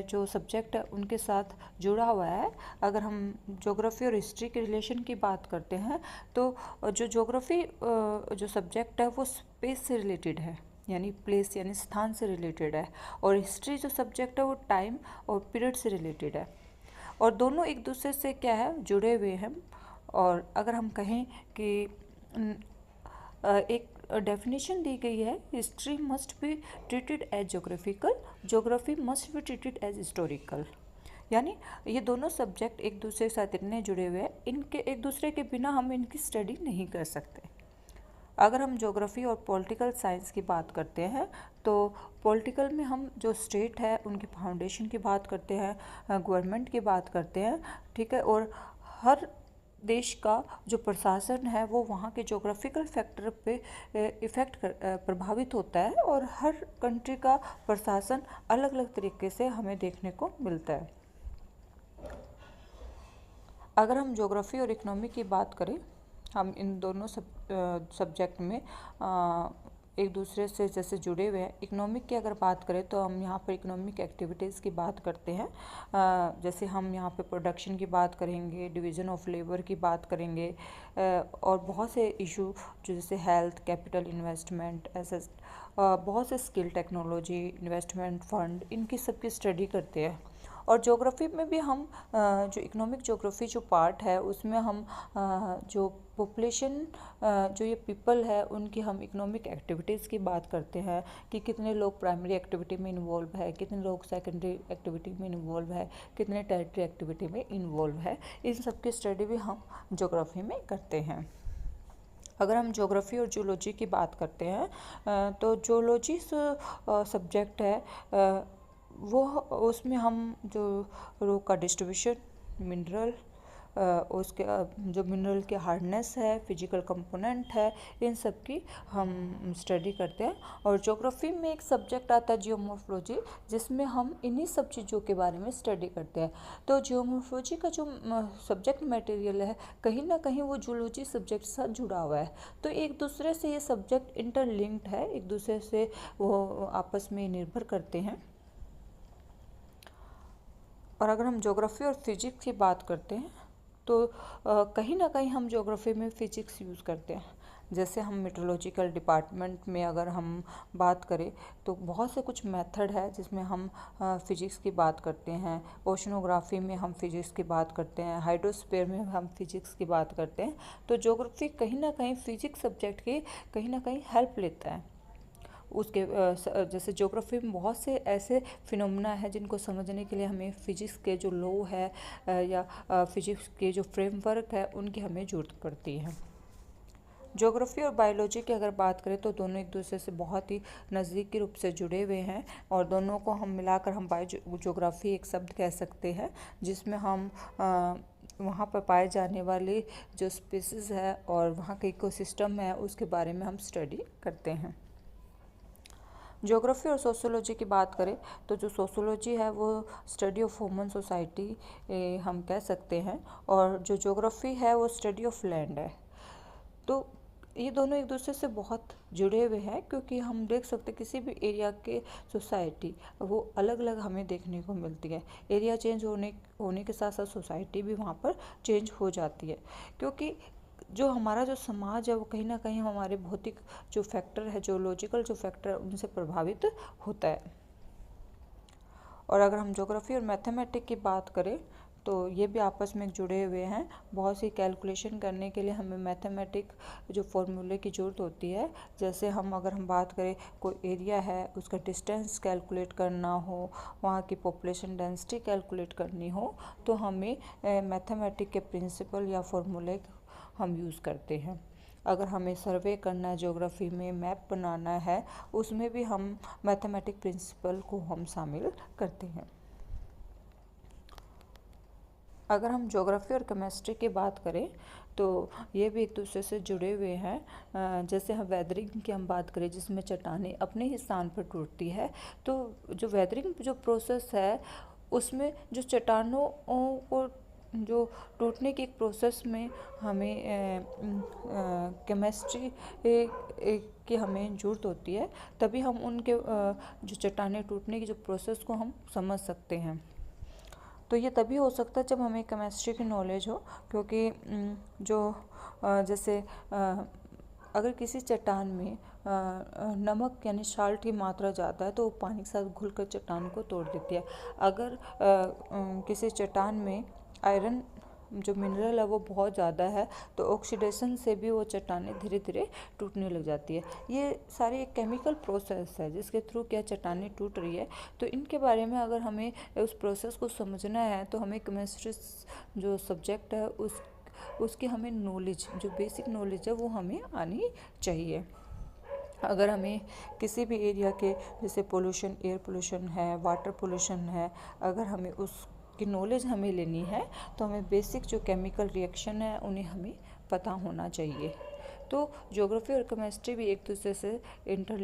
जो सब्जेक्ट है उनके साथ जुड़ा हुआ है। अगर हम ज्योग्राफी और हिस्ट्री के रिलेशन की बात करते हैं तो जो ज्योग्राफी जो सब्जेक्ट है वो स्पेस से रिलेटेड है, यानी प्लेस यानी स्थान से रिलेटेड है, और हिस्ट्री जो सब्जेक्ट है वो टाइम और पीरियड से रिलेटेड है, और दोनों एक दूसरे से क्या है, जुड़े हुए हैं। और अगर हम कहें कि एक डेफिनेशन दी गई है, history must be treated as geographical, geography must be treated as historical. यानी ये दोनों सब्जेक्ट एक दूसरे के साथ इतने जुड़े हुए हैं, इनके एक दूसरे के बिना हम इनकी स्टडी नहीं कर सकते। अगर हम ज्योग्राफी और पॉलिटिकल साइंस की बात करते हैं तो पॉलिटिकल में हम जो स्टेट है उनकी फाउंडेशन की बात करते हैं, गवर्नमेंट की बात करते हैं, ठीक है, और हर देश का जो प्रशासन है वो वहाँ के जोग्राफिकल फैक्टर पे प्रभावित होता है, और हर कंट्री का प्रशासन अलग अलग तरीके से हमें देखने को मिलता है। अगर हम ज्योग्राफी और इकोनॉमी की बात करें, हम इन दोनों सब्जेक्ट में एक दूसरे से जैसे जुड़े हुए हैं। इकोनॉमिक की अगर बात करें तो हम यहाँ पर इकोनॉमिक एक्टिविटीज़ की बात करते हैं। जैसे हम यहाँ पे प्रोडक्शन की बात करेंगे, डिवीज़न ऑफ लेबर की बात करेंगे, और बहुत से इशू जो जैसे हेल्थ, कैपिटल इन्वेस्टमेंट, ऐसे बहुत से स्किल, टेक्नोलॉजी, इन्वेस्टमेंट फंड, इनकी सबकी स्टडी करते हैं। और ज्योग्राफी में भी हम जो इकोनॉमिक ज्योग्राफी जो पार्ट है उसमें हम जो पॉपुलेशन, जो ये पीपल है उनकी हम इकोनॉमिक एक्टिविटीज़ की बात करते हैं कि कितने लोग प्राइमरी एक्टिविटी में इन्वॉल्व है, कितने लोग सेकेंडरी एक्टिविटी में इन्वॉल्व है, कितने टेरिटरी एक्टिविटी में इन्वॉल्व है। इन सब की स्टडी भी हम ज्योग्राफी में करते हैं। अगर हम ज्योग्राफी और जूलॉजी की बात करते हैं तो जूलॉजी सब्जेक्ट है वो, उसमें हम जो रोक का डिस्ट्रीब्यूशन, मिनरल, उसके जो मिनरल के हार्डनेस है, फिजिकल कंपोनेंट है, इन सब की हम स्टडी करते हैं। और ज्योग्राफी में एक सब्जेक्ट आता है जियोमॉर्फोलॉजी, जिसमें हम इन्हीं सब चीज़ों के बारे में स्टडी करते हैं। तो जियोमॉर्फोलॉजी का जो सब्जेक्ट मटेरियल है कहीं ना कहीं वो जूलॉजी सब्जेक्ट के साथ जुड़ा हुआ है, तो एक दूसरे से ये सब्जेक्ट इंटरलिंक्ड है, एक दूसरे से वो आपस में निर्भर करते हैं। और अगर हम ज्योग्राफी और फिजिक्स की बात करते हैं तो कहीं ना कहीं हम ज्योग्राफी में फ़िज़िक्स यूज़ करते हैं। जैसे हम मेट्रोलॉजिकल डिपार्टमेंट में अगर हम बात करें तो बहुत से कुछ मेथड है जिसमें हम फ़िज़िक्स की बात करते हैं। ओशनोग्राफी में हम फ़िज़िक्स की बात करते हैं, हाइड्रोस्फीयर में हम फ़िज़िक्स की बात करते हैं। तो ज्योग्राफी कहीं ना कहीं फ़िज़िक्स सब्जेक्ट की कहीं ना कहीं हेल्प लेता है। उसके जैसे ज्योग्राफी में बहुत से ऐसे फिनोमेना है जिनको समझने के लिए हमें फ़िज़िक्स के जो लॉ है या फ़िज़िक्स के जो फ्रेमवर्क है उनकी हमें ज़रूरत पड़ती है। ज्योग्राफी और बायोलॉजी की अगर बात करें तो दोनों एक दूसरे से बहुत ही नज़दीकी रूप से जुड़े हुए हैं, और दोनों को हम मिलाकर हम ज्योग्राफी एक शब्द कह सकते हैं, जिसमें हम वहाँ पर पाए जाने वाले जो स्पीसीज़ है और वहाँ के इकोसिस्टम है उसके बारे में हम स्टडी करते हैं। ज्योग्राफी और सोशियोलॉजी की बात करें तो जो सोशियोलॉजी है वो स्टडी ऑफ ह्यूमन सोसाइटी हम कह सकते हैं, और जो ज्योग्राफी है वो स्टडी ऑफ लैंड है। तो ये दोनों एक दूसरे से बहुत जुड़े हुए हैं, क्योंकि हम देख सकते हैं किसी भी एरिया के सोसाइटी वो अलग अलग हमें देखने को मिलती है। एरिया चेंज होने के साथ साथ सोसाइटी भी वहाँ पर चेंज हो जाती है, क्योंकि जो हमारा जो समाज है वो कहीं ना कहीं हमारे भौतिक जो फैक्टर है, जियोलॉजिकल जो फैक्टर है उनसे प्रभावित होता है। और अगर हम ज्योग्राफी और मैथमेटिक्स की बात करें तो ये भी आपस में जुड़े हुए हैं। बहुत सी कैलकुलेशन करने के लिए हमें मैथमेटिक्स जो फॉर्मूले की ज़रूरत होती है। जैसे अगर हम बात करें कोई एरिया है उसका डिस्टेंस कैलकुलेट करना हो, वहाँ की पॉपुलेशन डेंसिटी कैलकुलेट करनी हो, तो हमें मैथमेटिक्स के प्रिंसिपल या फॉर्मूले हम यूज़ करते हैं। अगर हमें सर्वे करना है, ज्योग्राफी में मैप बनाना है, उसमें भी हम मैथमेटिक प्रिंसिपल को हम शामिल करते हैं। अगर हम ज्योग्राफी और केमिस्ट्री की बात करें तो ये भी एक दूसरे से जुड़े हुए हैं। जैसे हम वेदरिंग की हम बात करें जिसमें चट्टानें अपने ही स्थान पर टूटती है, तो जो वेदरिंग जो प्रोसेस है उसमें जो चट्टानों को जो टूटने की एक प्रोसेस में हमें केमिस्ट्री की हमें ज़रूरत होती है, तभी हम उनके जो चट्टानें टूटने की जो प्रोसेस को हम समझ सकते हैं। तो ये तभी हो सकता है जब हमें केमिस्ट्री की नॉलेज हो, क्योंकि जैसे अगर किसी चट्टान में नमक यानी साल्ट की मात्रा ज़्यादा है तो वो पानी के साथ घुलकर चट्टान को तोड़ देती है। अगर किसी चट्टान में आयरन जो मिनरल है वो बहुत ज़्यादा है तो ऑक्सीडेशन से भी वो चट्टानें धीरे धीरे टूटने लग जाती है। ये सारी एक केमिकल प्रोसेस है जिसके थ्रू क्या चट्टानें टूट रही है। तो इनके बारे में अगर हमें उस प्रोसेस को समझना है तो हमें केमिस्ट्री जो सब्जेक्ट है उसकी हमें नॉलेज, जो बेसिक नॉलेज है वो हमें आनी चाहिए। अगर हमें किसी भी एरिया के जैसे पोल्यूशन, एयर पोल्यूशन है, वाटर पोल्यूशन है, अगर हमें उसकी नॉलेज हमें लेनी है तो हमें बेसिक जो केमिकल रिएक्शन है उन्हें हमें पता होना चाहिए। तो ज्योग्राफी और केमिस्ट्री भी एक दूसरे से इंटर